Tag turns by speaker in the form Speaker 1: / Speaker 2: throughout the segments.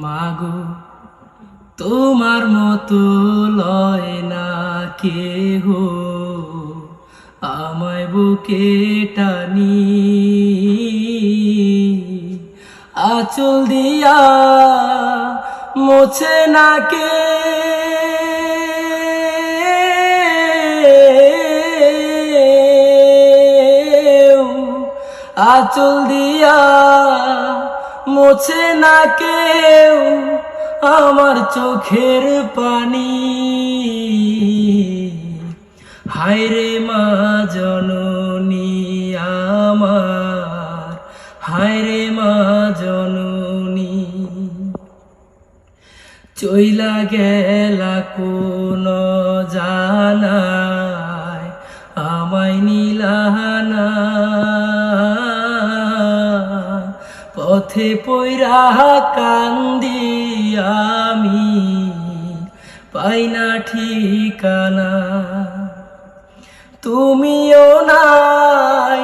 Speaker 1: মাগো তোমার মতো লয় না কেহ আমায় বুকে টানি, আঁচল দিয়া মোছে না কে আঁচল দিয়া মোছে না কেউ আমার চোখের পানি। হায়রে মা জননী আমার, হায়রে মা জননী, চইলা গেলা কোন জানায় আমায় নিলাহানা, পথে পইরা কান্দি আমি পাই না ঠিকানা। তুমিও নাই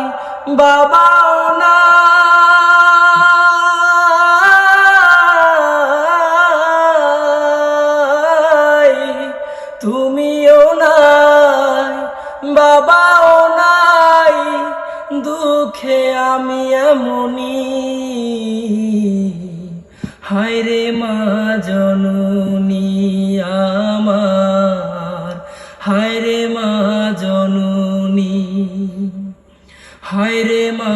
Speaker 1: বাবাও নাই, তুমিও নাই বাবাও নাই, দুঃখে আমি এমনি। হায়রে মা জননী আমার, হায়রে মা জননী, হায়রে মা